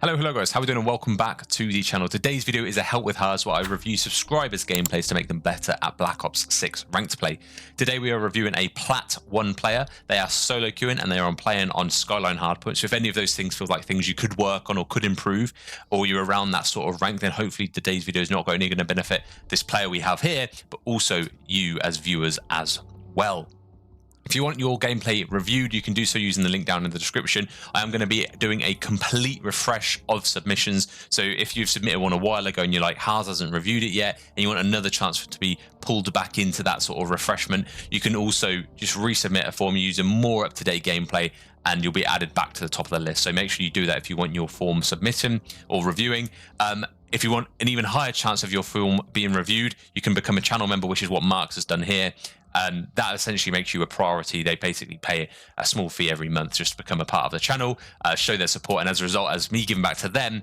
Hello guys, how are we doing and welcome back to the channel. Today's video is a help with Harrz where I review subscribers gameplays to make them better at Black Ops 6 Ranked play. Today we are reviewing a Plat 1 player. They are solo queuing and they are playing on Skyline Hardpoint. So if any of those things feel like things you could work on or could improve, or you're around that sort of rank, then hopefully today's video is not only going to benefit this player we have here, but also you as viewers as well. If you want your gameplay reviewed, you can do so using the link down in the description. I am going to be doing a complete refresh of submissions. So if you've submitted one a while ago and you're like, Harrz hasn't reviewed it yet, and you want another chance to be pulled back into that sort of refreshment, you can also just resubmit a form using more up-to-date gameplay, and you'll be added back to the top of the list. So make sure you do that if you want your form submitting or reviewing. If you want an even higher chance of your film being reviewed, you can become a channel member, which is what Marks has done here. That essentially makes you a priority. They basically pay a small fee every month just to become a part of the channel, show their support, and as a result, as me giving back to them,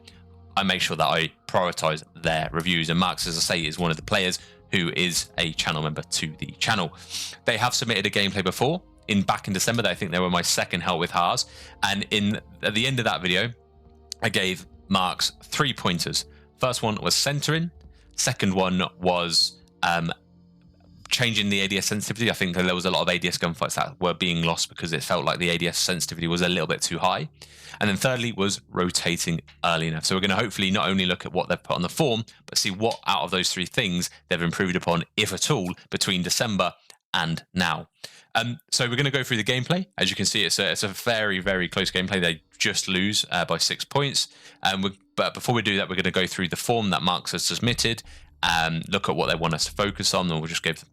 I make sure that I prioritize their reviews. And Marks, as I say, is one of the players who is a channel member to the channel. They have submitted a gameplay before, back in December. I think they were my second help with Harrz, and at the end of that video, I gave Marks 3 pointers. First one was centering. Second one was changing the ADS sensitivity. I think there was a lot of ADS gunfights that were being lost because it felt like the ADS sensitivity was a little bit too high. And then thirdly was rotating early enough. So we're going to hopefully not only look at what they've put on the form, but see what out of those 3 things they've improved upon, if at all, between December and now. So we're going to go through the gameplay. As you can see, it's a very, very close gameplay. They just lose by 6 points. But before we do that, we're going to go through the form that Marks has submitted, look at what they want us to focus on, and we'll just get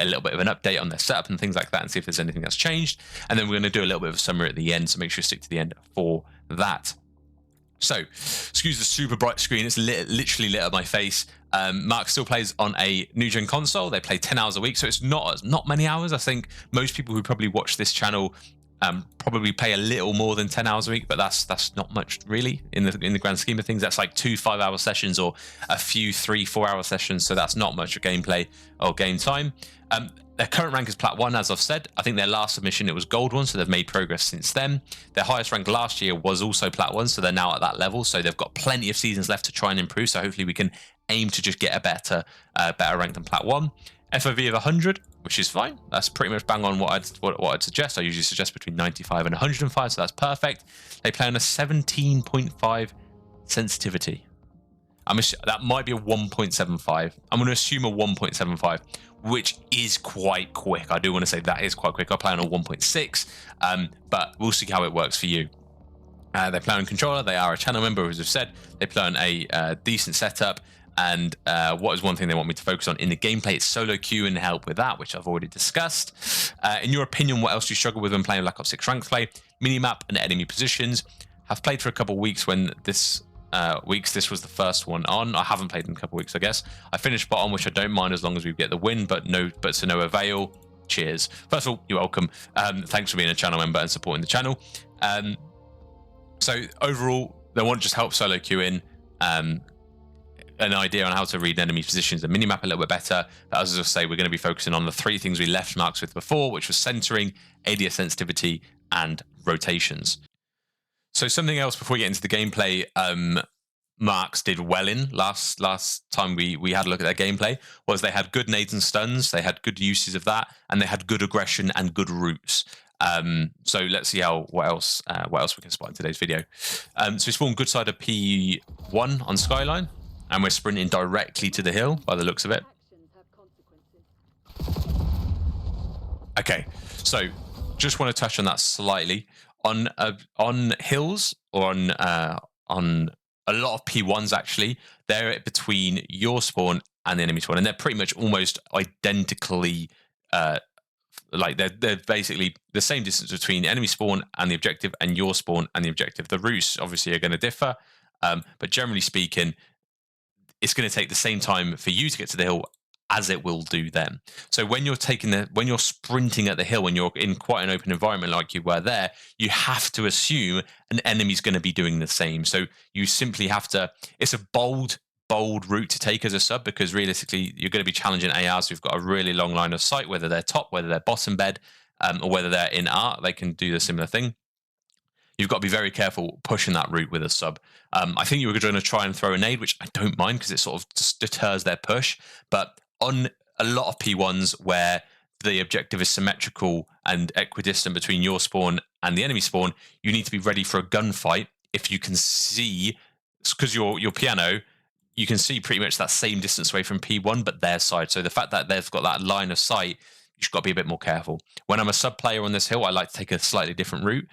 a little bit of an update on their setup and things like that and see if there's anything that's changed. And then we're going to do a little bit of a summary at the end, so make sure you stick to the end for that. So, excuse the super bright screen, it's literally lit up my face. Mark still plays on a new gen console. They play 10 hours a week, so it's not many hours. I think most people who probably watch this channel probably play a little more than 10 hours a week, but that's not much really in the grand scheme of things. That's like 2 5-hour sessions or a few 3-4 hour sessions, so that's not much of gameplay or game time. Their current rank is Plat 1, as I've said. I think their last submission, it was Gold 1, so they've made progress since then. Their highest rank last year was also Plat 1, so they're now at that level. So they've got plenty of seasons left to try and improve, so hopefully we can aim to just get a better rank than Plat 1. FOV of 100, which is fine. That's pretty much bang on what I'd suggest. I usually suggest between 95 and 105, so that's perfect. They play on a 17.5 sensitivity. That might be a 1.75. I'm going to assume a 1.75, which is quite quick. I do want to say that is quite quick. I play on a 1.6, but we'll see how it works for you. They play on controller. They are a channel member, as I've said. They play on a decent setup. And what is one thing they want me to focus on in the gameplay? It's solo queue and help with that, which I've already discussed. In your opinion, what else do you struggle with when playing Black Ops 6 Ranked play? Minimap and enemy positions. I've played for a couple of weeks when this was the first one on. I haven't played in a couple of weeks, I guess. I finished bottom, which I don't mind as long as we get the win, but to no avail. Cheers. First of all, you're welcome. Thanks for being a channel member and supporting the channel. So overall, they want just help solo queuing. An idea on how to read enemy positions and minimap a little bit better. But as I say, we're going to be focusing on the 3 things we left Marks with before, which was centering, ADS sensitivity, and rotations. So something else before we get into the gameplay, Marks did well in last time we had a look at their gameplay, was they had good nades and stuns, they had good uses of that, and they had good aggression and good routes. So let's see what else we can spot in today's video. So we spawned good side of P1 on Skyline. And we're sprinting directly to the hill by the looks of it. Okay, so just want to touch on that slightly. On hills, or on a lot of P1s actually, they're between your spawn and the enemy spawn, and they're pretty much almost identically like they're basically the same distance between enemy spawn and the objective and your spawn and the objective. The routes obviously are going to differ, but generally speaking, it's going to take the same time for you to get to the hill as it will do them. So when you're sprinting at the hill, when you're in quite an open environment like you were there, you have to assume an enemy's going to be doing the same. So you simply have to. It's a bold route to take as a sub, because realistically you're going to be challenging ARs who've got a really long line of sight, whether they're top, whether they're bottom bed, or whether they're in art. They can do the similar thing. you've got to be very careful pushing that route with a sub. I think you were going to try and throw a nade, which I don't mind because it sort of just deters their push. But on a lot of P1s where the objective is symmetrical and equidistant between your spawn and the enemy spawn, you need to be ready for a gunfight if you can see, because your piano, you can see pretty much that same distance away from P1, but their side. So the fact that they've got that line of sight, you've got to be a bit more careful. When I'm a sub player on this hill, I like to take a slightly different route.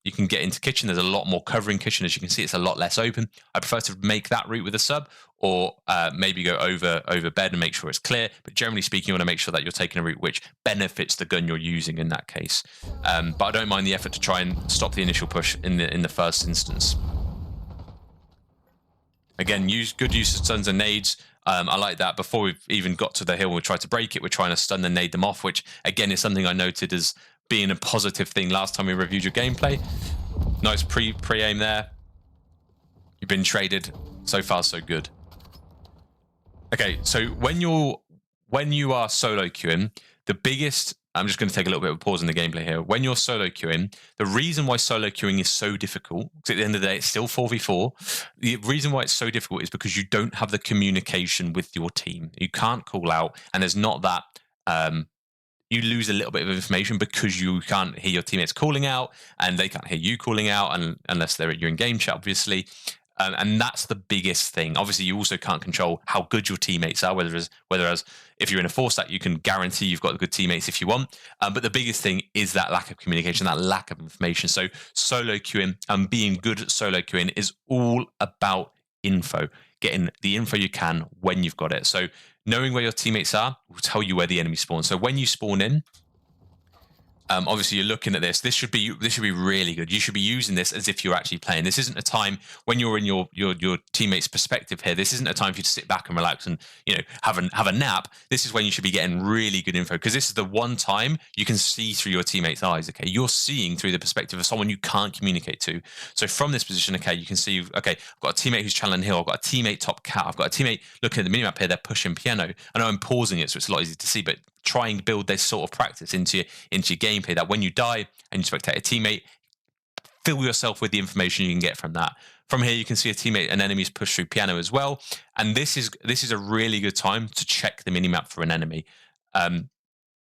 You can get into kitchen. There's a lot more cover in kitchen. As you can see, it's a lot less open. I prefer to make that route with a sub, or maybe go over bed and make sure it's clear. But generally speaking, you want to make sure that you're taking a route which benefits the gun you're using in that case. But I don't mind the effort to try and stop the initial push in the first instance. Again, good use of stuns and nades. I like that. Before we've even got to the hill, we try to break it. We're trying to stun and nade them off, which again is something I noted as being a positive thing last time we reviewed your gameplay. Nice pre-aim there. You've been traded. So far, so good. Okay, so when you are solo queuing, the biggest, I'm just going to take a little bit of a pause in the gameplay here. When you're solo queuing, the reason why solo queuing is so difficult, because at the end of the day, it's still 4v4. The reason why it's so difficult is because you don't have the communication with your team. You can't call out, and there's not that, you lose a little bit of information because you can't hear your teammates calling out, and they can't hear you calling out, unless you're in game chat, obviously. And that's the biggest thing. Obviously, you also can't control how good your teammates are, whereas if you're in a 4-stack, you can guarantee you've got good teammates if you want. But the biggest thing is that lack of communication, that lack of information. So solo queuing and being good at solo queuing is all about info, getting the info you can when you've got it. So knowing where your teammates are will tell you where the enemy spawns. So when you spawn in, obviously you're looking at this. This should be really good. You should be using this as if you're actually playing. This isn't a time when you're in your teammates' perspective here. This isn't a time for you to sit back and relax and have a nap. This is when you should be getting really good info, because this is the one time you can see through your teammates' eyes. Okay, you're seeing through the perspective of someone you can't communicate to. So from this position, okay, you can see, okay, I've got a teammate who's channeling hill. I've got a teammate top cat. I've got a teammate looking at the minimap here. They're pushing piano. I know I'm pausing it, so it's a lot easier to see, but try and build this sort of practice into your gameplay, that when you die and you spectate a teammate, fill yourself with the information you can get from that. From here, you can see a teammate and enemies push through piano as well. And this is a really good time to check the minimap for an enemy.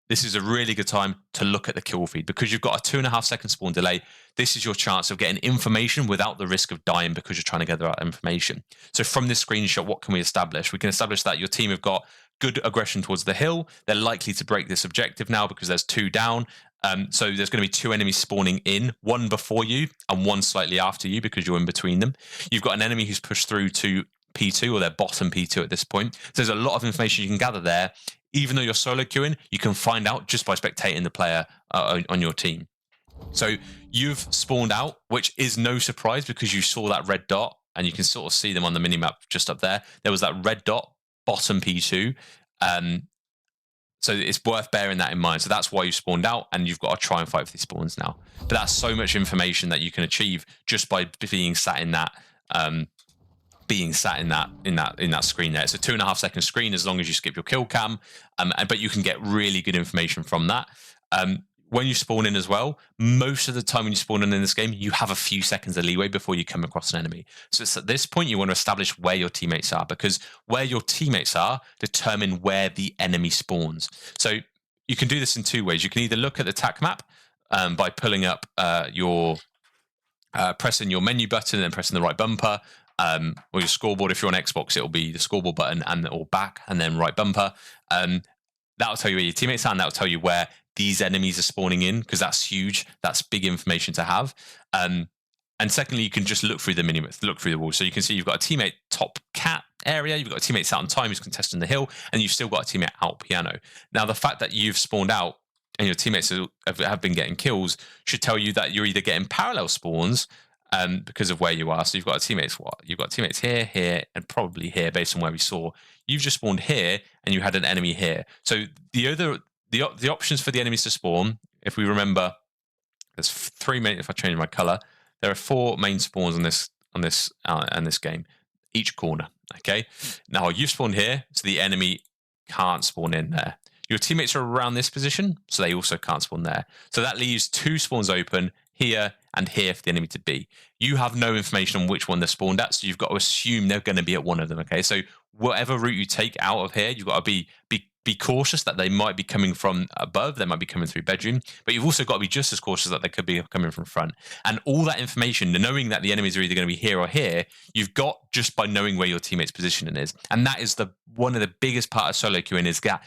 This is a really good time to look at the kill feed, because you've got a 2.5 second spawn delay. This is your chance of getting information without the risk of dying because you're trying to gather out information. So from this screenshot, what can we establish? We can establish that your team have got good aggression towards the hill. They're likely to break this objective now because there's 2 down. So there's going to be 2 enemies spawning in, one before you and one slightly after you because you're in between them. You've got an enemy who's pushed through to P2, or their bottom P2 at this point. So there's a lot of information you can gather there. Even though you're solo queuing, you can find out just by spectating the player on your team. So you've spawned out, which is no surprise because you saw that red dot, and you can sort of see them on the minimap just up there. There was that red dot, bottom P2. So it's worth bearing that in mind. So that's why you spawned out, and you've got to try and fight for these spawns now. But that's so much information that you can achieve just by being sat in that. In that screen there. It's a 2.5 second screen as long as you skip your kill cam, but you can get really good information from that. When you spawn in as well, most of the time when you spawn in this game, you have a few seconds of leeway before you come across an enemy. So it's at this point you want to establish where your teammates are, because where your teammates are determine where the enemy spawns. So you can do this in 2 ways. You can either look at the TAC map by pulling up pressing your menu button and then pressing the right bumper, or your scoreboard. If you're on Xbox, it'll be the scoreboard button or back and then right bumper. That'll tell you where your teammates are, and that'll tell you where these enemies are spawning in, because that's huge. That's big information to have. And secondly, you can just look through the minimap, look through the wall. So you can see you've got a teammate top cat area, you've got a teammate out on time who's contesting the hill, and you've still got a teammate out piano. Now, the fact that you've spawned out and your teammates have been getting kills should tell you that you're either getting parallel spawns, because of where you are. So you've got teammates. You've got teammates here, here, and probably here, based on where we saw. You've just spawned here, and you had an enemy here. So the options for the enemies to spawn, if we remember, there's 3 main. If I change my color, there are 4 main spawns on this game, each corner. Okay. Now you've spawned here, so the enemy can't spawn in there. Your teammates are around this position, so they also can't spawn there. So that leaves 2 spawns open here, and here for the enemy to be. You have no information on which one they're spawned at, so you've got to assume they're going to be at one of them, okay? So whatever route you take out of here, you've got to be cautious that they might be coming from above, they might be coming through bedroom, but you've also got to be just as cautious that they could be coming from front. And all that information, knowing that the enemies are either going to be here or here, you've got just by knowing where your teammate's positioning is. And that is one of the biggest part of solo queuing, is get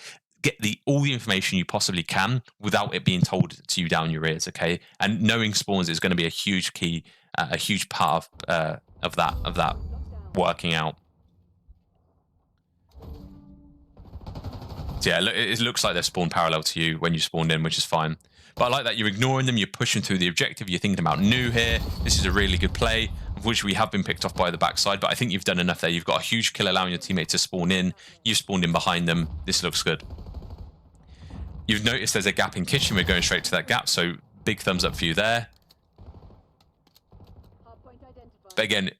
all the information you possibly can without it being told to you down your ears, okay? And knowing spawns is going to be a huge key, a huge part of that working out. So yeah, it looks like they're spawned parallel to you when you spawned in, which is fine. But I like that you're ignoring them, you're pushing through the objective, you're thinking about new here. This is a really good play, of which we have been picked off by the backside, but I think you've done enough there. You've got a huge kill allowing your teammate to spawn in. You've spawned in behind them. This looks good. You've noticed there's a gap in kitchen. We're going straight to that gap, so big thumbs up for you there. But again,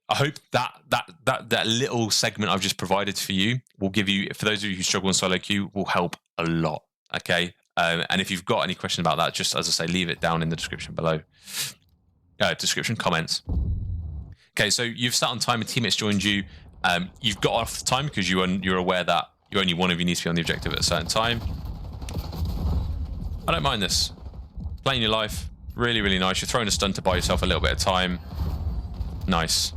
I hope that little segment I've just provided for you will give you, for those of you who struggle in solo queue, will help a lot, okay? And if you've got any question about that, just, as I say, leave it down in the description below. Description, comments. Okay, so you've sat on time and teammates joined you. You've got off the time because you're aware that only one of you needs to be on the objective at a certain time. I don't mind this. Playing your life, really, really nice. You're throwing a stun to buy yourself a little bit of time. Nice.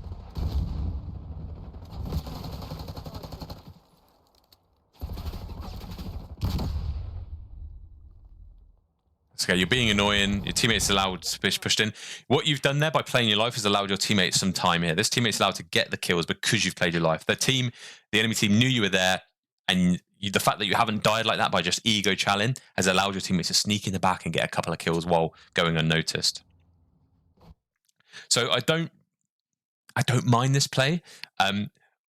Okay, you're being annoying. Your teammates allowed to be pushed in. What you've done there by playing your life has allowed your teammates some time here. This teammate's allowed to get the kills because you've played your life. The enemy team knew you were there, and the fact that you haven't died like that by just ego challenge has allowed your teammates to sneak in the back and get a couple of kills while going unnoticed. So I don't mind this play.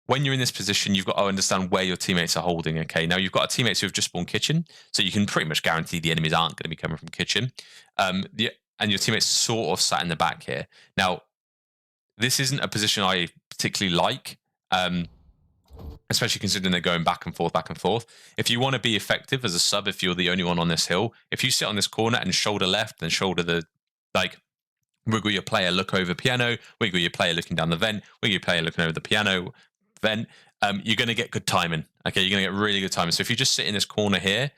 When you're in this position, you've got to understand where your teammates are holding, okay? Now, you've got teammates who have just spawned kitchen, so you can pretty much guarantee the enemies aren't going to be coming from kitchen. And your teammates sort of sat in the back here. Now, this isn't a position I particularly like, especially considering they're going back and forth, back and forth. If you want to be effective as a sub, if you're the only one on this hill, if you sit on this corner and shoulder left and shoulder wiggle your player, look over piano, wiggle your player looking down the vent, wiggle your player looking over the piano vent, you're going to get good timing. Okay, you're going to get really good timing. So if you just sit in this corner here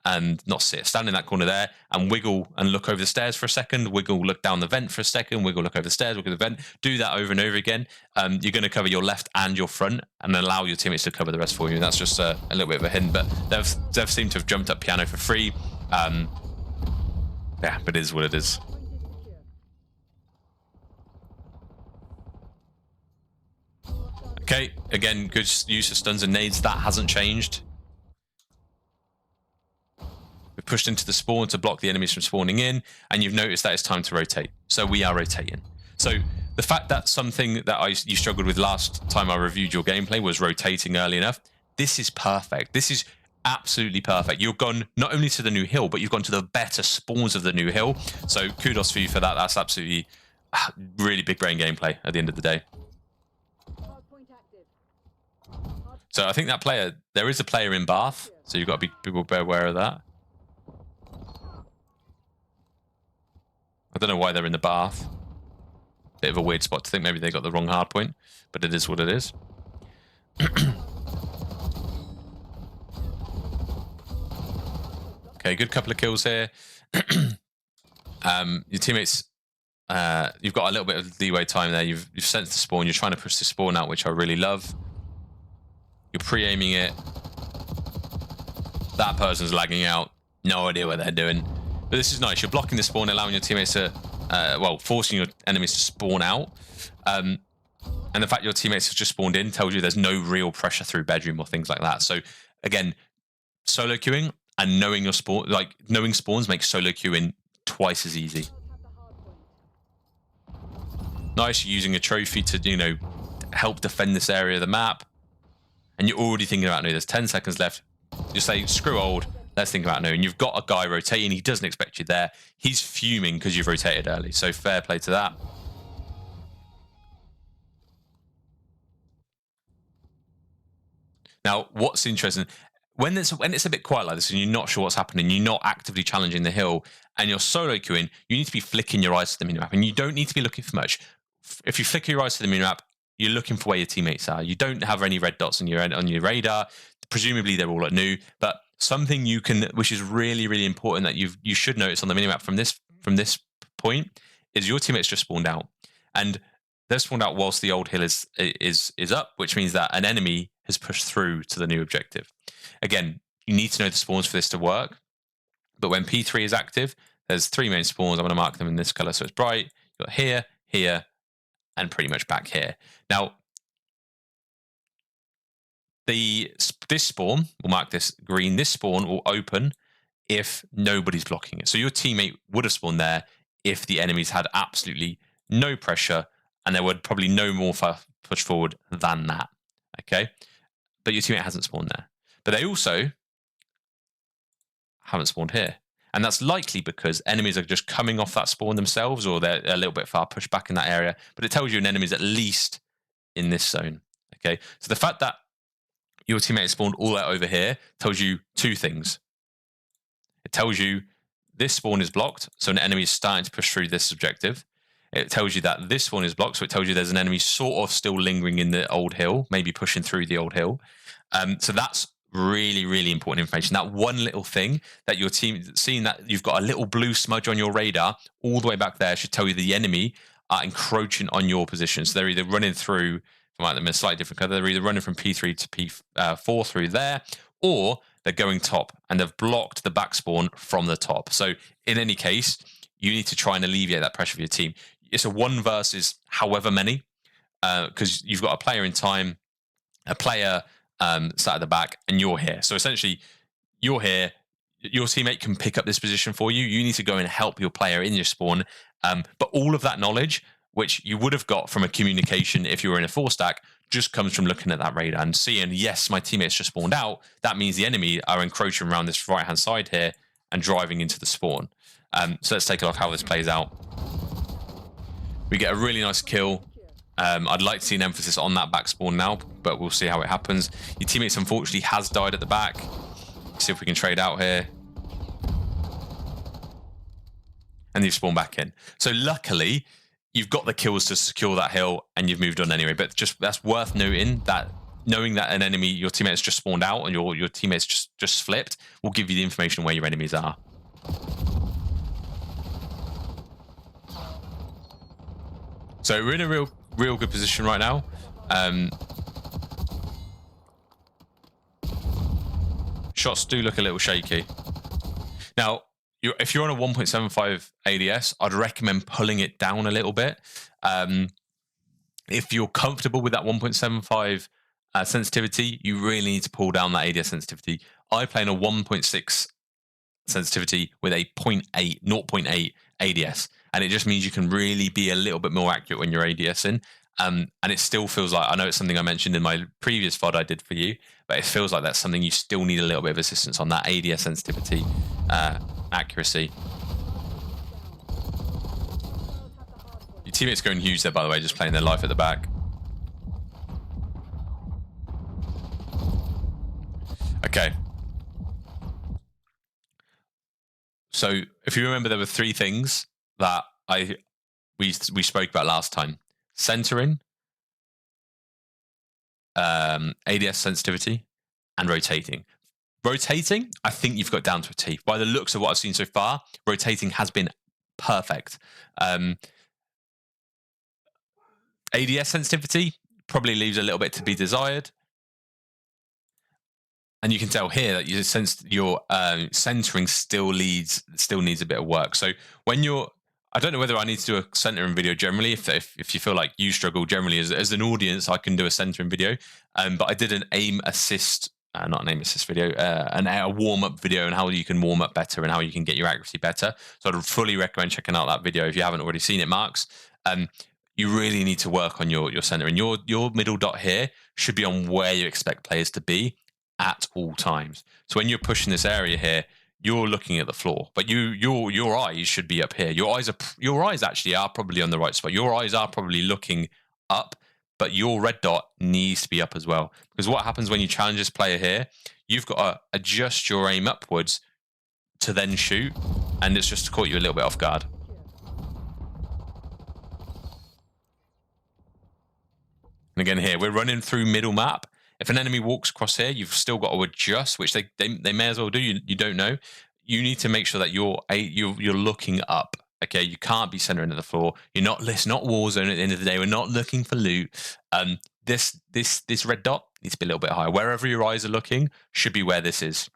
and stand in that corner there and wiggle and look over the stairs for a second, wiggle, look down the vent for a second, wiggle, look over the stairs, wiggle the vent, do that over and over again, you're going to cover your left and your front and allow your teammates to cover the rest for you. And that's just a little bit of a hint, but they've seemed to have jumped up piano for free. Yeah, but it is what it is. Okay, again, good use of stuns and nades. That hasn't changed. We've pushed into the spawn to block the enemies from spawning in, and you've noticed that it's time to rotate. So we are rotating. So the fact that something that you struggled with last time I reviewed your gameplay was rotating early enough, this is perfect. This is absolutely perfect. You've gone not only to the new hill, but you've gone to the better spawns of the new hill. So kudos for you for that. That's absolutely really big brain gameplay at the end of the day. So I think that player, there is a player in Bath, so you've got to be aware of that. I don't know why they're in the Bath. Bit of a weird spot to think maybe they got the wrong hard point, but it is what it is. Okay, good couple of kills here. Your teammates, you've got a little bit of leeway time there. You've sensed the spawn. You're trying to push the spawn out, which I really love. You're pre-aiming it. That person's lagging out. No idea what they're doing. But this is nice. You're blocking the spawn, allowing your teammates to, forcing your enemies to spawn out. And the fact your teammates have just spawned in tells you there's no real pressure through bedroom or things like that. So again, solo queuing and knowing your spawn, knowing spawns makes solo queuing twice as easy. Nice, you're using a trophy to, help defend this area of the map. And you're already thinking about, no, there's 10 seconds left. You say, screw old, let's think about no. And you've got a guy rotating, he doesn't expect you there. He's fuming because you've rotated early. So fair play to that. Now, what's interesting, when it's a bit quiet like this and you're not sure what's happening, you're not actively challenging the hill, and you're solo queuing, you need to be flicking your eyes to the minimap, and you don't need to be looking for much. If you flicker your eyes to the minimap, you're looking for where your teammates are. You don't have any red dots on your radar. Presumably they're all at new, but something you can, which is really, really important that you should notice on the minimap from this point, is your teammates just spawned out, and they're spawned out whilst the old hill is up, which means that an enemy has pushed through to the new objective. Again, you need to know the spawns for this to work, but when P3 is active, there's 3 main spawns. I'm going to mark them in this color so it's bright. You've got here, here, and pretty much back here. Now, this spawn, we'll mark this green, this spawn will open if nobody's blocking it. So your teammate would have spawned there if the enemies had absolutely no pressure, and there would probably no more push forward than that, okay? But your teammate hasn't spawned there. But they also haven't spawned here. And that's likely because enemies are just coming off that spawn themselves, or they're a little bit far pushed back in that area. But it tells you an enemy is at least in this zone, okay? So the fact that your teammate spawned all that over here tells you 2 things. It tells you this spawn is blocked, so an enemy is starting to push through this objective. It tells you that this one is blocked, so it tells you there's an enemy sort of still lingering in the old hill, maybe pushing through the old hill. So that's really, really important information. That one little thing that your team, seeing that you've got a little blue smudge on your radar all the way back there, should tell you the enemy are encroaching on your position. So they're either running through, if I might them in a slightly different color, they're either running from P3 to P4 through there, or they're going top and they've blocked the back spawn from the top. So in any case, you need to try and alleviate that pressure for your team. It's a 1 versus however many, because you've got a player in time, a player sat at the back, and you're here. So essentially, you're here. Your teammate can pick up this position for you. You need to go and help your player in your spawn. But all of that knowledge, which you would have got from a communication if you were in a 4-stack, just comes from looking at that radar and seeing, yes, my teammates just spawned out. That means the enemy are encroaching around this right-hand side here and driving into the spawn. So let's take a look how this plays out. We get a really nice kill. I'd like to see an emphasis on that back spawn now, but we'll see how it happens. Your teammates unfortunately has died at the back. See if we can trade out here. And you've spawned back in. So luckily, you've got the kills to secure that hill and you've moved on anyway. But just that's worth noting, that knowing that an enemy, your teammates just spawned out and your teammates just flipped, will give you the information where your enemies are. So we're in a real good position right now. Shots do look a little shaky. Now, if you're on a 1.75 ADS, I'd recommend pulling it down a little bit. If you're comfortable with that 1.75 sensitivity, you really need to pull down that ADS sensitivity. I play in a 1.6 sensitivity with a 0.8 ADS. And it just means you can really be a little bit more accurate when you're ADSing. And it still feels like, I know it's something I mentioned in my previous VOD I did for you, but it feels like that's something you still need a little bit of assistance on, that ADS sensitivity, accuracy. Your teammates going huge there, by the way, just playing their life at the back. Okay. So if you remember, there were 3 things that we spoke about last time: centering, ADS sensitivity, and rotating. Rotating, I think you've got down to a T. By the looks of what I've seen so far, rotating has been perfect. ADS sensitivity probably leaves a little bit to be desired. And you can tell here that your centering still needs a bit of work. So when you're, I don't know whether I need to do a centering video generally. If you feel like you struggle generally as an audience, I can do a centering video. But I did an aim assist, not an aim assist video, a warm up video on how you can warm up better and how you can get your accuracy better. So I'd fully recommend checking out that video if you haven't already seen it, Marks. You really need to work on your centering. Your middle dot here should be on where you expect players to be at all times. So when you're pushing this area here, you're looking at the floor, but your eyes should be up here. Your eyes actually are probably on the right spot. Your eyes are probably looking up, but your red dot needs to be up as well. Because what happens when you challenge this player here, you've got to adjust your aim upwards to then shoot, and it's just caught you a little bit off guard. And again here, we're running through middle map. If an enemy walks across here, you've still got to adjust, which they may as well do. You don't know. You need to make sure that you're looking up. Okay, you can't be centering at the floor. It's not Warzone at the end of the day. We're not looking for loot. This red dot needs to be a little bit higher. Wherever your eyes are looking should be where this is.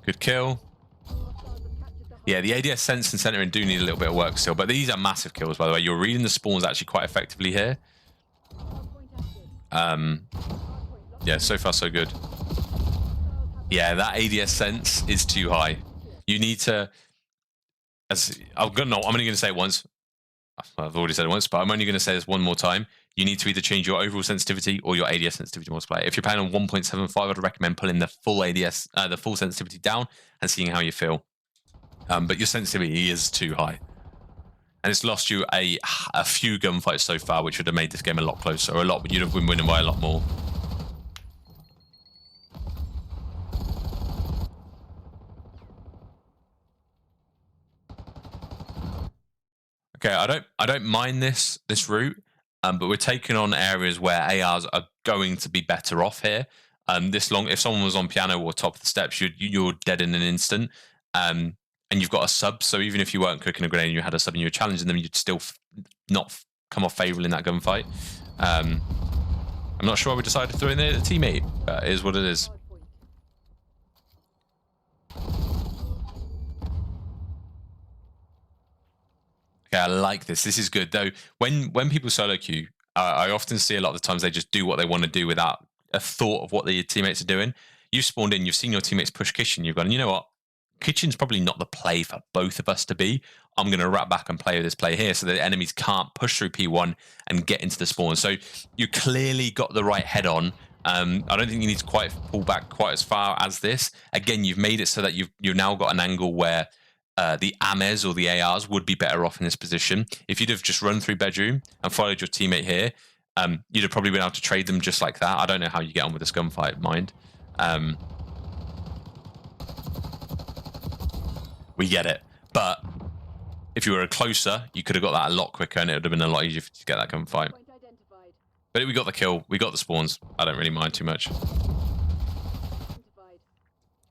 Good kill. Yeah, the ADS sense and centering do need a little bit of work still, but these are massive kills, by the way. You're reading the spawns actually quite effectively here. Yeah, so far so good. Yeah, that ADS sense is too high. You need to, I'm only going to say it once. I've already said it once, but I'm only going to say this one more time. You need to either change your overall sensitivity or your ADS sensitivity multiplier. If you're playing on 1.75, I'd recommend pulling the full ADS, the full sensitivity down and seeing how you feel. But your sensitivity is too high. And it's lost you a few gunfights so far, which would have made this game a lot closer, or you'd have been winning by a lot more. Okay, I don't mind this route, but we're taking on areas where ARs are going to be better off here. If someone was on piano or top of the steps, you're dead in an instant. And you've got a sub, so even if you weren't cooking a grenade and you had a sub and you were challenging them, you'd still not come off favourable in that gunfight. I'm not sure why we decided to throw in a teammate, but it is what it is. Okay, I like this. This is good, though. When people solo queue, I often see a lot of the times they just do what they want to do without a thought of what the teammates are doing. You've spawned in, you've seen your teammates push kitchen, you've gone, you know what? Kitchen's probably not the play for both of us to be. I'm going to wrap back and play with this play here so that the enemies can't push through P1 and get into the spawn. So you clearly got the right head on. I don't think you need to quite pull back quite as far as this. Again, you've made it so that you've now got an angle where the AMEs or the ARs would be better off in this position. If you'd have just run through bedroom and followed your teammate here, you'd have probably been able to trade them just like that. I don't know how you get on with this gunfight, mind. We get it. But if you were closer, you could have got that a lot quicker and it would have been a lot easier to get that gunfight. But we got the kill. We got the spawns. I don't really mind too much.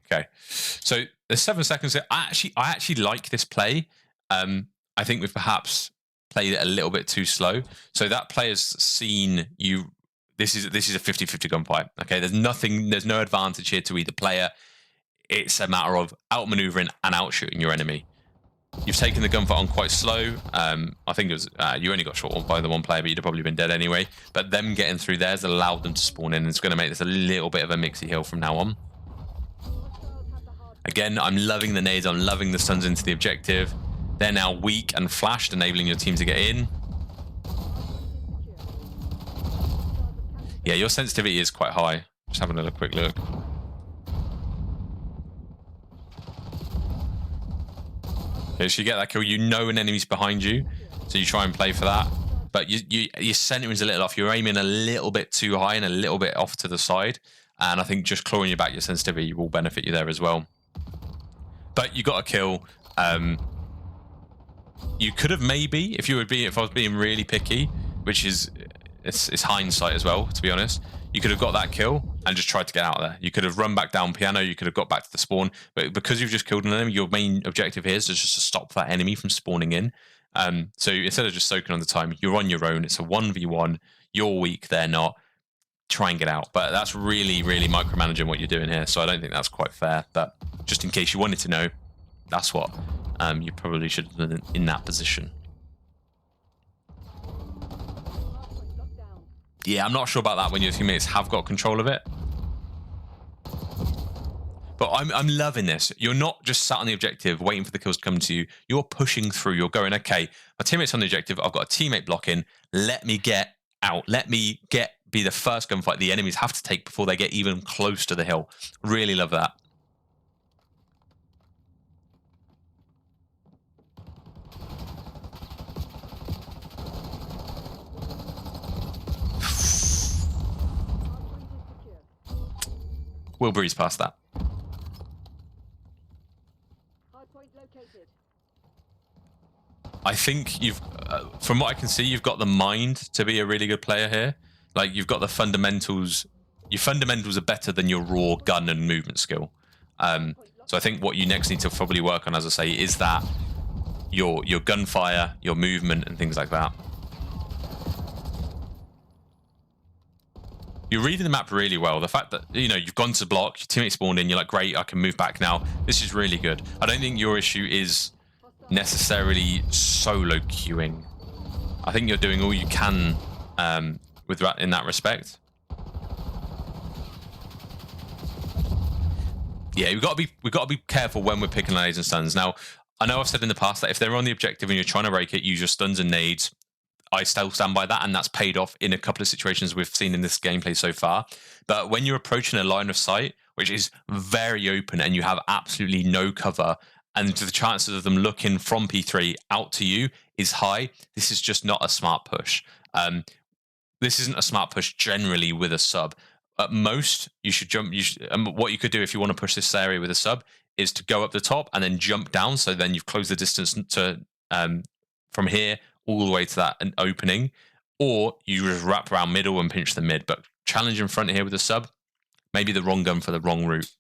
Okay. So there's 7 seconds here. I actually like this play. I think we've perhaps played it a little bit too slow. So that player's seen you. This is a 50-50 gunfight. Okay. There's no advantage here to either player. It's a matter of outmaneuvering and outshooting your enemy. You've taken the gunfight on quite slow. I think it was you only got shot by the one player, but you'd have probably been dead anyway. But them getting through there has allowed them to spawn in, and it's going to make this a little bit of a mixy hill from now on. Again, I'm loving the nades. I'm loving the stuns into the objective. They're now weak and flashed, enabling your team to get in. Yeah, your sensitivity is quite high. Just having a quick look. Okay, so you get that kill, you know an enemy's behind you, so you try and play for that. But your centering's a little off. You're aiming a little bit too high and a little bit off to the side. And I think just clawing you back your sensitivity will benefit you there as well. But you got a kill. You could have maybe, if I was being really picky, which is it's hindsight as well, to be honest. You could have got that kill and just tried to get out of there. You could have run back down piano. You could have got back to the spawn. But because you've just killed an enemy, your main objective here is just to stop that enemy from spawning in. So instead of just soaking on the time, you're on your own. It's a 1v1. You're weak. They're not. Try and get out. But that's really, really micromanaging what you're doing here. So I don't think that's quite fair. But just in case you wanted to know, that's what you probably should have done in that position. Yeah, I'm not sure about that when your teammates have got control of it. But I'm loving this. You're not just sat on the objective waiting for the kills to come to you. You're pushing through. You're going, okay, my teammate's on the objective. I've got a teammate blocking. Let me get out. Let me be the first gunfight the enemies have to take before they get even close to the hill. Really love that. we'll breeze past that. Hardpoint located. I think you've, from what I can see, you've got the mind to be a really good player here. Like, you've got the fundamentals. Your fundamentals are better than your raw gun and movement skill. So I think what you next need to probably work on, as I say, is that your gunfire, your movement, and things like that. You're reading the map really well. The fact that, you know, you've gone to block, your teammate spawned in, you're like, great, I can move back now. This is really good. I don't think your issue is necessarily solo queuing. I think you're doing all you can with that in that respect. Yeah, we've got to be careful when we're picking nades and stuns. Now, I know I've said in the past that if they're on the objective and you're trying to rake it, use your stuns and nades. I still stand by that, and that's paid off in a couple of situations we've seen in this gameplay so far. But when you're approaching a line of sight, which is very open, and you have absolutely no cover, and the chances of them looking from P3 out to you is high, this is just not a smart push. This isn't a smart push generally with a sub. At most, you should jump. What you could do if you want to push this area with a sub is to go up the top and then jump down. So then you've closed the distance to from here all the way to that opening, or you just wrap around middle and pinch the mid. But challenge in front here with a sub, maybe the wrong gun for the wrong route,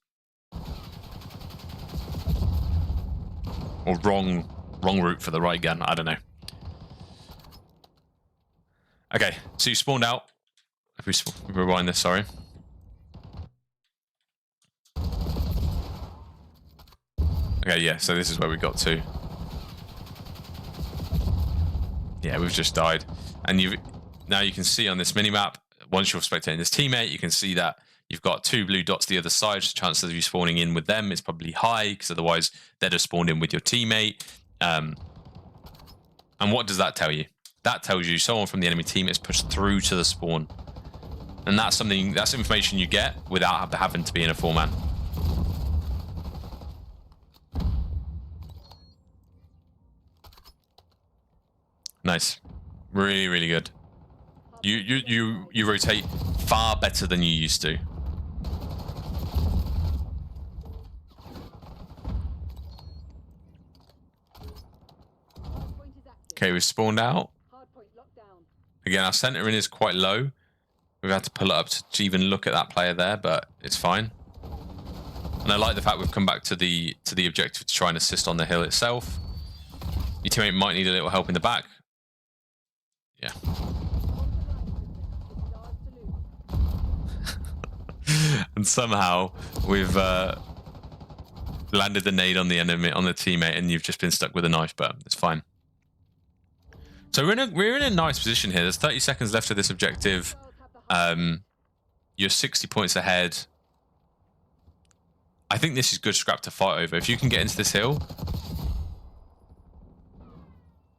or wrong route for the right gun. I don't know. Okay, so you spawned out. If we rewind this, sorry. Okay, yeah, so this is where we got to. Yeah, we've just died. And now you can see on this minimap, once you're spectating this teammate, you can see that you've got 2 blue dots the other side. So the chances of you spawning in with them is probably high, because otherwise they'd have spawned in with your teammate. And what does that tell you? That tells you someone from the enemy team is pushed through to the spawn. And that's information you get without having to be in a 4-man. Nice. Really, really good. You rotate far better than you used to. Okay, we've spawned out. Again, our centering is quite low. We've had to pull it up to even look at that player there, but it's fine. And I like the fact we've come back to the objective to try and assist on the hill itself. Your teammate might need a little help in the back. Yeah. And somehow we've landed the nade on the enemy, on the teammate, and you've just been stuck with a knife, but it's fine. So we're in a nice position here. There's 30 seconds left of this objective. You're 60 points ahead. I think this is good scrap to fight over. If you can get into this hill,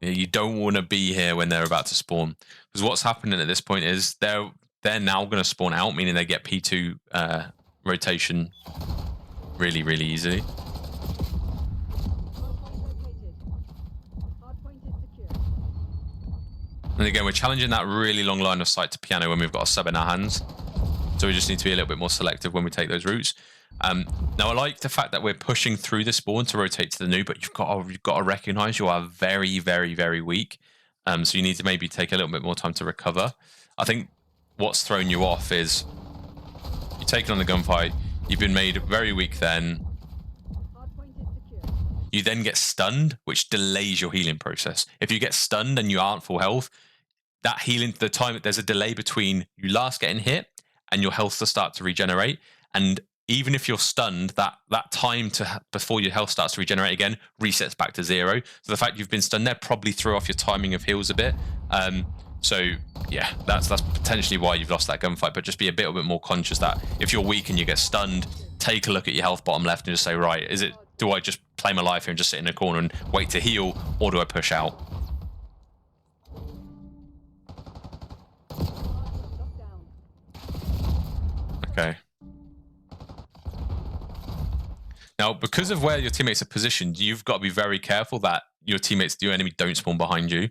you don't want to be here when they're about to spawn, because what's happening at this point is they're now going to spawn out, meaning they get P2 rotation really, really easily. And again, we're challenging that really long line of sight to piano when we've got a sub in our hands. So we just need to be a little bit more selective when we take those routes. Now, I like the fact that we're pushing through the spawn to rotate to the new, but you've got to recognize you are very, very, very weak. So you need to maybe take a little bit more time to recover. I think what's thrown you off is you're taking on the gunfight. You've been made very weak then. You then get stunned, which delays your healing process. If you get stunned and you aren't full health, that healing, there's a delay between you last getting hit and your health to start to regenerate. And even if you're stunned, that time before your health starts to regenerate again resets back to 0. So the fact you've been stunned there probably threw off your timing of heals a bit. So yeah, that's potentially why you've lost that gunfight. But just be a bit more conscious that if you're weak and you get stunned, take a look at your health bottom left and just say, right, do I just play my life here and just sit in a corner and wait to heal, or do I push out? Okay. Now, because of where your teammates are positioned, you've got to be very careful that your enemy don't spawn behind you.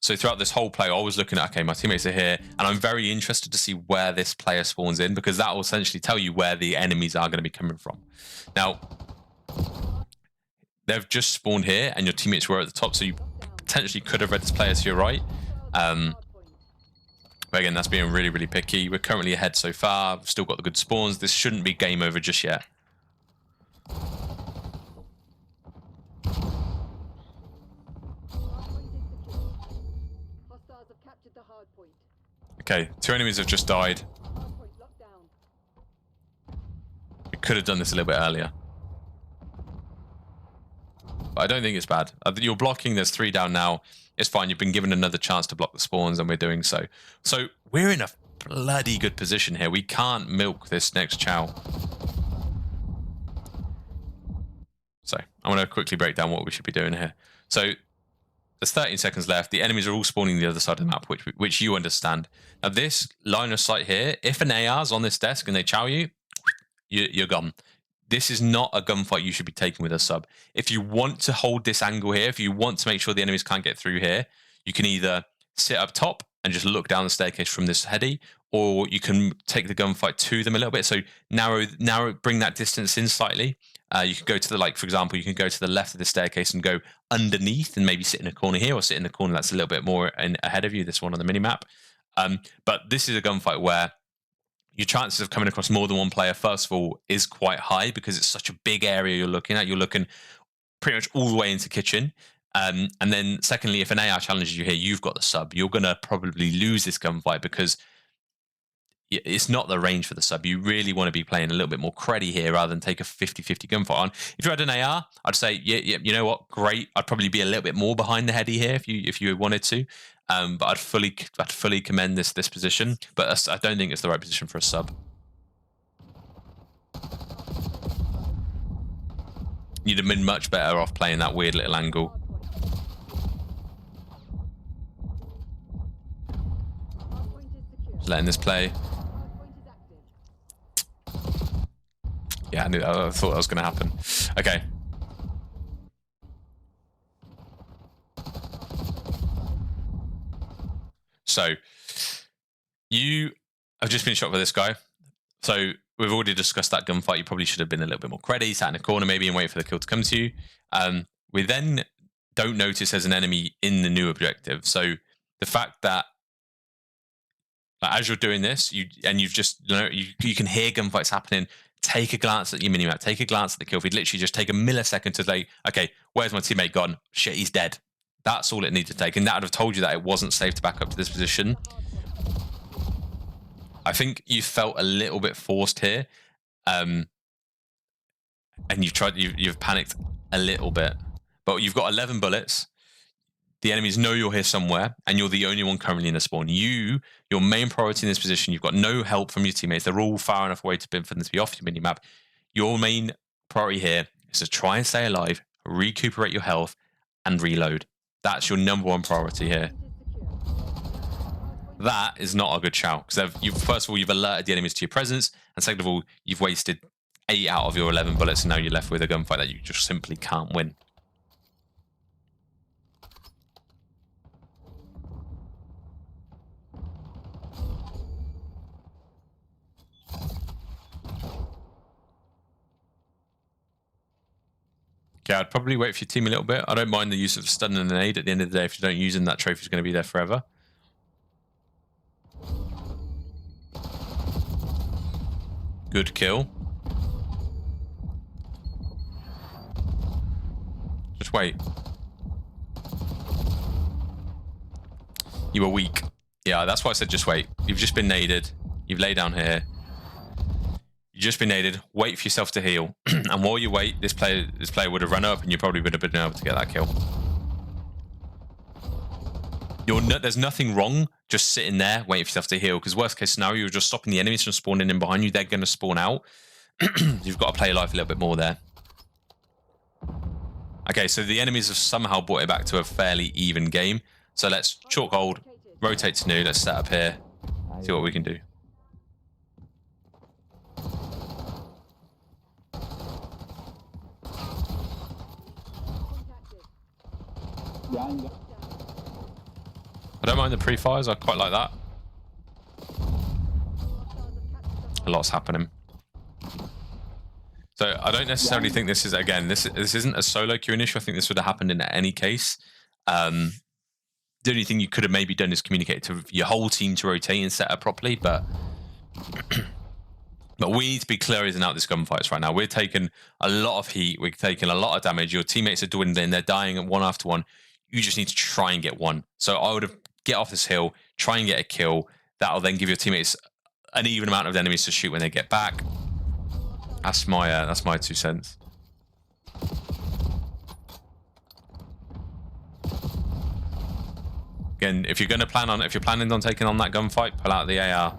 So throughout this whole play, I was looking at, okay, my teammates are here, and I'm very interested to see where this player spawns in, because that will essentially tell you where the enemies are going to be coming from. Now, they've just spawned here, and your teammates were at the top, so you potentially could have read this player to your right. But again, that's being really, really picky. We're currently ahead so far. We've still got the good spawns. This shouldn't be game over just yet. Okay, 2 enemies have just died. We could have done this a little bit earlier. But I don't think it's bad. You're blocking, there's 3 down now. It's fine, you've been given another chance to block the spawns, and we're doing so. So, we're in a bloody good position here. We can't milk this next chow. So, I'm going to quickly break down what we should be doing here. So, there's 13 seconds left. The enemies are all spawning the other side of the map, which you understand. Now, this line of sight here, if an AR's on this desk and they chow you, you're gone. This is not a gunfight you should be taking with a sub. If you want to hold this angle here, if you want to make sure the enemies can't get through here, you can either sit up top and just look down the staircase from this heady, or you can take the gunfight to them a little bit. So narrow, bring that distance in slightly. You can go to the, like, for example, you can go to the left of the staircase and go underneath and maybe sit in a corner here, or sit in the corner that's a little bit more ahead of you, this one on the minimap. But this is a gunfight where your chances of coming across more than one player, first of all, is quite high because it's such a big area you're looking at. You're looking pretty much all the way into kitchen. And then secondly, if an AR challenges you here, you've got the sub. You're going to probably lose this gunfight because it's not the range for the sub. You really want to be playing a little bit more creddy here rather than take a 50-50 gunfight on. If you had an AR, I'd say, yeah, you know what, great. I'd probably be a little bit more behind the heady here if you wanted to. But I'd fully commend this position. But I don't think it's the right position for a sub. You'd have been much better off playing that weird little angle. Just letting this play. Yeah, I thought that was going to happen. Okay. So, you have just been shot by this guy. So, we've already discussed that gunfight. You probably should have been a little bit more creddy, sat in a corner maybe and wait for the kill to come to you. We then don't notice there's an enemy in the new objective. So, the fact that as you're doing this, you can hear gunfights happening. Take a glance at your minimap. Take a glance at the kill feed. Literally just take a millisecond to say, okay, where's my teammate gone? Shit, he's dead. That's all it needed to take. And that would have told you that it wasn't safe to back up to this position. I think you felt a little bit forced here. And you've panicked a little bit. But you've got 11 bullets. The enemies know you're here somewhere, and you're the only one currently in the spawn. Your main priority in this position, you've got no help from your teammates. They're all far enough away for them to be off your minimap. Your main priority here is to try and stay alive, recuperate your health, and reload. That's your #1 priority here. That is not a good shout, because first of all, you've alerted the enemies to your presence, and second of all, you've wasted 8 out of your 11 bullets, and now you're left with a gunfight that you just simply can't win. Yeah, I'd probably wait for your team a little bit. I don't mind the use of stun and an aid. At the end of the day, if you don't use them, that trophy's going to be there forever. Good kill. Just wait. You were weak. Yeah, that's why I said just wait. You've just been naded. You've laid down here. You've just been naded. Wait for yourself to heal. And while you wait, this player would have run up and you probably would have been able to get that kill. There's nothing wrong just sitting there waiting for yourself to heal, because worst case scenario, you're just stopping the enemies from spawning in behind you. They're going to spawn out. You've got to play life a little bit more there. Okay, so the enemies have somehow brought it back to a fairly even game. So let's chalk hold, rotate to new, let's set up here, see what we can do. I don't mind the pre-fires. I quite like that. A lot's happening. So I don't necessarily think this is, again, this isn't a solo queuing issue. I think this would have happened in any case. The only thing you could have maybe done is communicate to your whole team to rotate and set up properly, but we need to be clearing out this gunfights right now. We're taking a lot of heat. We're taking a lot of damage. Your teammates are dwindling. They're dying one after one. You just need to try and get one. So I would have get off this hill, try and get a kill. That'll then give your teammates an even amount of enemies to shoot when they get back. That's my 2 cents. Again, if you're planning on taking on that gunfight, pull out the AR.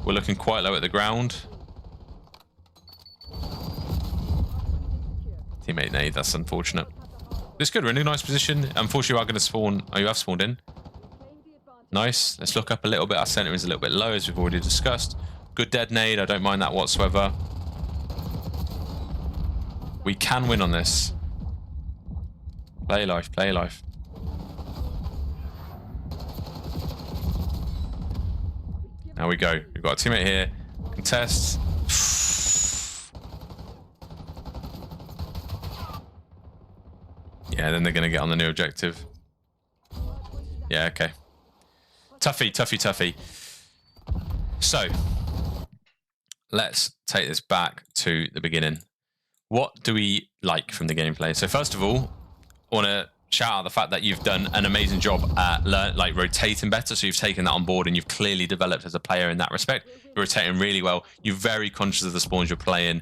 We're looking quite low at the ground. Teammate nade, that's unfortunate. It's good, we're in a nice position. Unfortunately, we are going to spawn. Oh, you have spawned in. Nice. Let's look up a little bit. Our center is a little bit low, as we've already discussed. Good dead nade. I don't mind that whatsoever. We can win on this. Play life, play life. Now we go. We've got a teammate here. Contest. Yeah, then they're going to get on the new objective. Yeah, okay. Toughy, toughy, toughy. So, let's take this back to the beginning. What do we like from the gameplay? So first of all, I want to shout out the fact that you've done an amazing job at rotating better. So you've taken that on board and you've clearly developed as a player in that respect. You're rotating really well. You're very conscious of the spawns you're playing.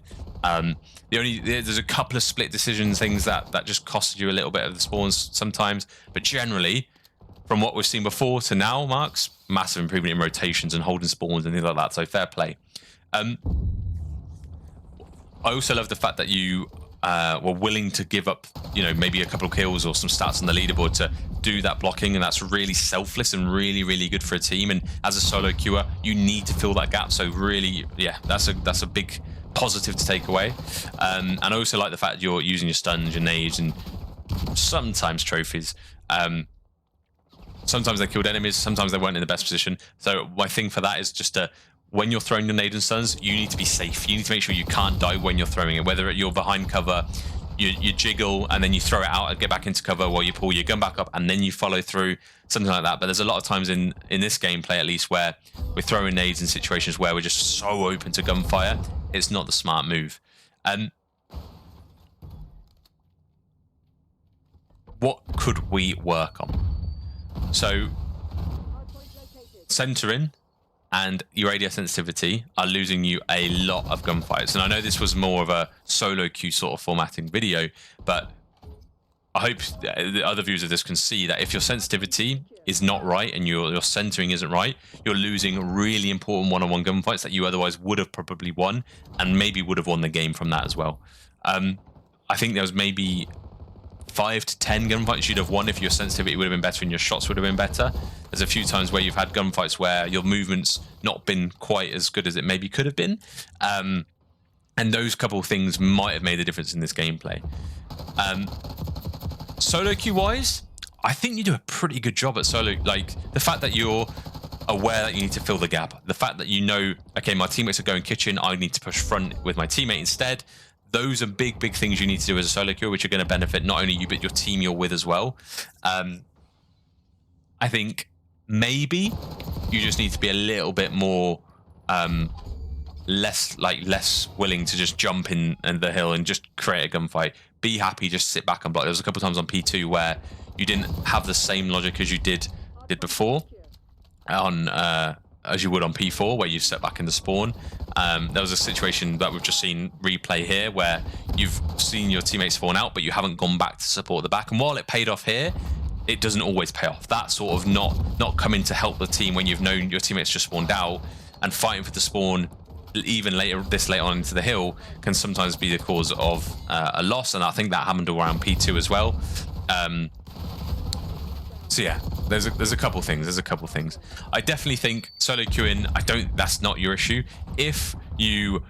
There's a couple of split decision things that just costed you a little bit of the spawns sometimes, but generally, from what we've seen before to now, Marks, massive improvement in rotations and holding spawns and things like that. So fair play. I also love the fact that you were willing to give up, maybe a couple of kills or some stats on the leaderboard to do that blocking, and that's really selfless and really, really good for a team. And as a solo queuer, you need to fill that gap. So really, yeah, that's a big positive to take away. And I also like the fact you're using your stuns, your nades, and sometimes trophies. Sometimes they killed enemies, sometimes they weren't in the best position. So my thing for that is just when you're throwing your nade and stuns, you need to be safe. You need to make sure you can't die when you're throwing it. Whether you're behind cover, you jiggle and then you throw it out and get back into cover, while you pull your gun back up and then you follow through, something like that. But there's a lot of times in this gameplay, at least, where we're throwing nades in situations where we're just so open to gunfire. It's not the smart move. What could we work on? So, centering and your ADS sensitivity are losing you a lot of gunfights. And I know this was more of a solo queue sort of formatting video, but I hope the other viewers of this can see that if your sensitivity is not right and your centering isn't right, you're losing really important one-on-one gunfights that you otherwise would have probably won, and maybe would have won the game from that as well. I think there was maybe 5 to 10 gunfights you'd have won if your sensitivity would have been better and your shots would have been better. There's a few times where you've had gunfights where your movement's not been quite as good as it maybe could have been. And those couple of things might have made a difference in this gameplay. Solo queue wise, I think you do a pretty good job at solo. Like, the fact that you're aware that you need to fill the gap, the fact that okay, my teammates are going kitchen, I need to push front with my teammate instead. Those are big things you need to do as a solo queuer, which are going to benefit not only you, but your team you're with as well. I think maybe you just need to be a little bit more, less willing to just jump in the hill and just create a gunfight. Be happy, just sit back and block. There was a couple of times on P2 where you didn't have the same logic as you did before on as you would on P4, where you step back in the spawn. There was a situation that we've just seen replay here where you've seen your teammates spawn out, but you haven't gone back to support the back. And while it paid off here, it doesn't always pay off. That sort of not coming to help the team when you've known your teammates just spawned out, and fighting for the spawn even this late on into the hill can sometimes be the cause of a loss. And I think that happened around P2 as well. So yeah, there's a couple things. I definitely think solo queuing, that's not your issue. If you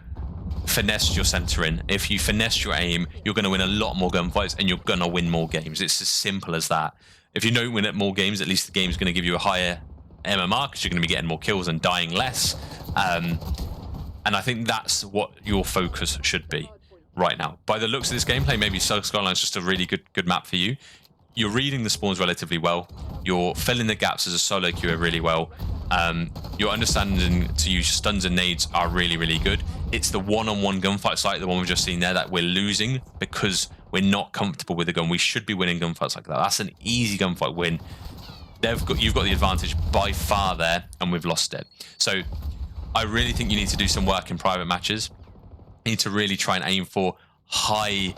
finesse your centering, if you finesse your aim, you're going to win a lot more gunfights and you're going to win more games. It's as simple as that. If you don't win at more games, at least the game's going to give you a higher MMR because you're going to be getting more kills and dying less. And I think that's what your focus should be right now. By the looks of this gameplay, maybe Skyline is just a really good map for you. You're reading the spawns relatively well. You're filling the gaps as a solo queuer really well. Your understanding to use stuns and nades are really good. It's the one-on-one gunfights like the one we've just seen there that we're losing because we're not comfortable with the gun. We should be winning gunfights like that. That's an easy gunfight win. You've got the advantage by far there, and we've lost it. So I really think you need to do some work in private matches. You need to really try and aim for high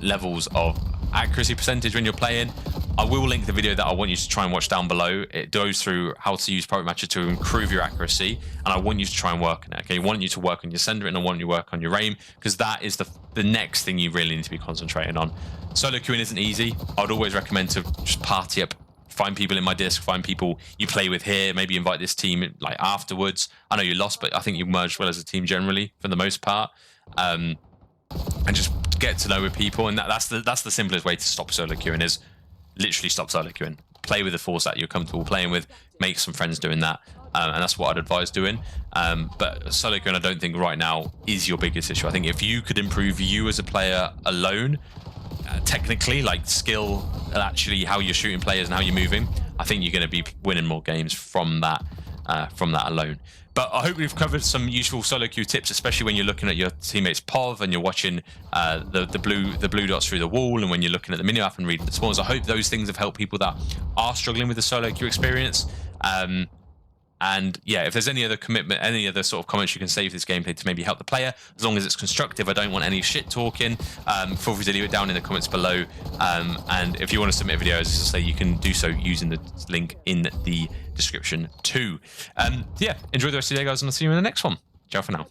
levels of accuracy percentage when you're playing. I will link the video that I want you to try and watch down below. It goes through how to use private matches to improve your accuracy, and I want you to try and work on it. Okay, I want you to work on your sender, and I want you to work on your aim, because that is the next thing you really need to be concentrating on. Solo queuing isn't easy. I would always recommend to just party up. Find people in my disc, find people you play with here, maybe invite this team like afterwards. I know you lost, but I think you merged well as a team generally for the most part. And just get to know with people, and that's the simplest way to stop solo queuing, is literally stop solo queuing. Play with the force that you're comfortable playing with, make some friends doing that, and that's what I'd advise doing. But solo queuing, I don't think right now is your biggest issue. I think if you could improve you as a player alone, technically, like skill, actually how you're shooting players and how you're moving, I think you're going to be winning more games from that alone. But I hope we've covered some useful solo queue tips, especially when you're looking at your teammates' POV and you're watching the blue dots through the wall, and when you're looking at the minimap and reading the spawns. I hope those things have helped people that are struggling with the solo queue experience. And yeah, if there's any other sort of comments you can say for this gameplay to maybe help the player, as long as it's constructive, I don't want any shit talking. Feel free to leave it down in the comments below. And if you want to submit a video, as I say, you can do so using the link in the description too. Yeah, enjoy the rest of your day, guys, and I'll see you in the next one. Ciao for now.